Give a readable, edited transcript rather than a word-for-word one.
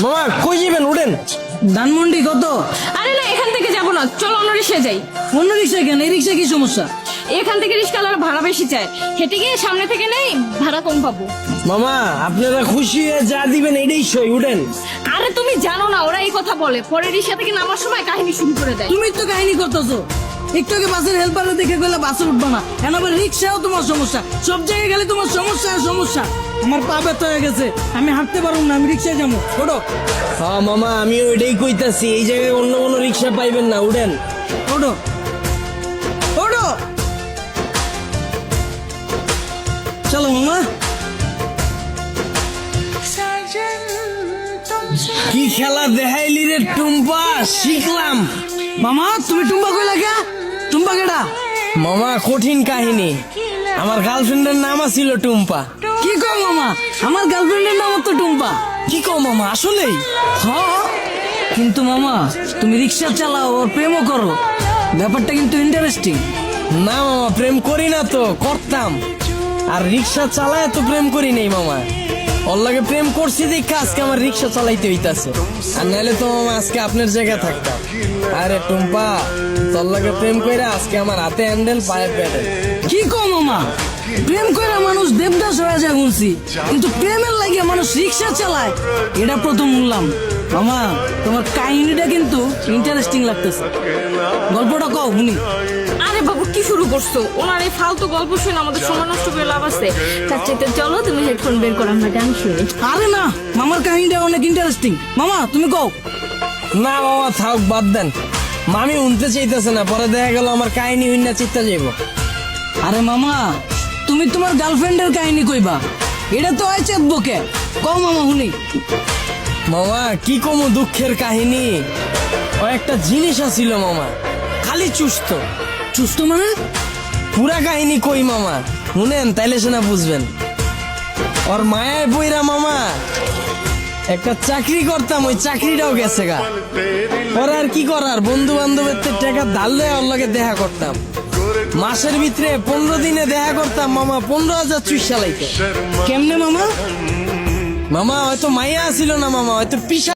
মামা কই যাবেন? উঠেন। ধানমন্ডি কত? আরে না, এখান থেকে যাবো না, চলো অন্য রিক্সায় যাই। অন্য রিক্সায় কেন? এই রিক্সা কি সমস্যা? এখান থেকে রিক্সাওয়ালারা ভাড়া বেশি চায়, হেঁটে গিয়ে সামনে থেকে নেই, ভাড়া কম পাবো। মামা আপনারা খুশি হয়ে যা দিবেন এটাই সই। উঠেন। আরে তুমি জানো না, ওরা এই কথা বলে, পরে রিক্সা থেকে নামার সময় কাহিনী শুরু করে দেয়। তুমি তো কাহিনী করতেছো। একটু আগে বাসের হেল্পারে দেখে গেলে বাসে উঠবা না, এখন আবার রিক্সাও তোমার সমস্যা। সব জায়গায় গেলে তোমার সমস্যা আর সমস্যা। আমার পা ব্যথা হয়ে গেছে, আমি হাঁটতে পারবো না, আমি রিক্সায় যাবো। ওঠো হ্যাঁ মামা আমিও এটাই কইতাছি, এই জায়গায় অন্য কোনো রিক্সা পাইবেন না। উঠেন। ওঠো ওঠো, চলো মামা। কি খেলা দেখাইলি রে টুম্পা, শিখলাম। মামা তুমি টুম্বা কই লাগা? টুম্বা কেডা? মামা কঠিন কাহিনী, আমার গার্লফ্রেন্ডের নাম ছিল টুম্পা। কি কও মামা? আমার গার্লফ্রেন্ডের নাম তো টুম্পা। কি কও মামা, আসলেই? হ্যাঁ, কিন্তু মামা তুমি রিক্সা চালাও আর প্রেমও করো, ব্যাপারটা কিন্তু ইন্টারেস্টিং। না মামা প্রেম করি না তো, করতাম। আর রিক্সা চালায় তো প্রেম করি নাই মামা, ওর লাগে প্রেম করছি দেখে আজকে আমার রিক্সা চালাইতে হইতাছে। আর নাহলে তো মামা আজকে আপনার জায়গায় থাকতাম। আরে টুম্পা, তোর লাগে প্রেম কইরা আজকে আমার হাতে হ্যান্ডেল পায়ে প্যাডেল। কি কও মামা? প্রেম করে মানুষ দেবদাস হয়ে যায় বলছি, কিন্তু প্রেমের লাগে মানুষ রিক্সা চালায় এটা প্রথম শুনলাম। মামা তোমার কাহিনীটা কিন্তু ইন্টারেস্টিং লাগতেছে, গল্পটা কও শুনি। আরে বাবু কি শুরু করছো? ওনার এই ফালতু গল্প শুনে আমাদের সময় নষ্ট করে লাভ আছে? তার চাইতে চলো তুমি হেডফোন বের করো, আমরা গান শুনি। আরে না, মামার কাহিনীটা অনেক ইন্টারেস্টিং। মামা তুমি কও। না মামা থাক, বাদ দেন। মামি উনতে চাইতেছে না, পরে দেখা গেল আমার কাহিনী হইনা চিত্তা যাইব। আরে মামা তুমি তোমার গার্লফ্রেন্ডের কাহিনী কইবা, এটা তো হয় চেতবকে। কও মামা শুনি। মামা কি কমু দুঃখের কাহিনী, ও একটা জিনিস আছিল মামা, খালি চুস্ত। চুস্ত মানে? পুরা কাহিনী কই মামা, শুনেন তাইলে সেনা বুঝবেন। ওর মায়ায় বইরা মামা একটা চাকরি করতাম, ওই চাকরিটাও গেছে গা। ওরা আর কি করার, বন্ধু বান্ধবের টাকা ধার লয়ে ওর লগে দেখা করতাম। মাসের ভিতরে 15 দিনে দেখা করতাম মামা, 15,000 চুইস চালাইতে। কেমনে মামা? মামা হয়তো মাইয়া ছিল না মামা, হয়তো পিসা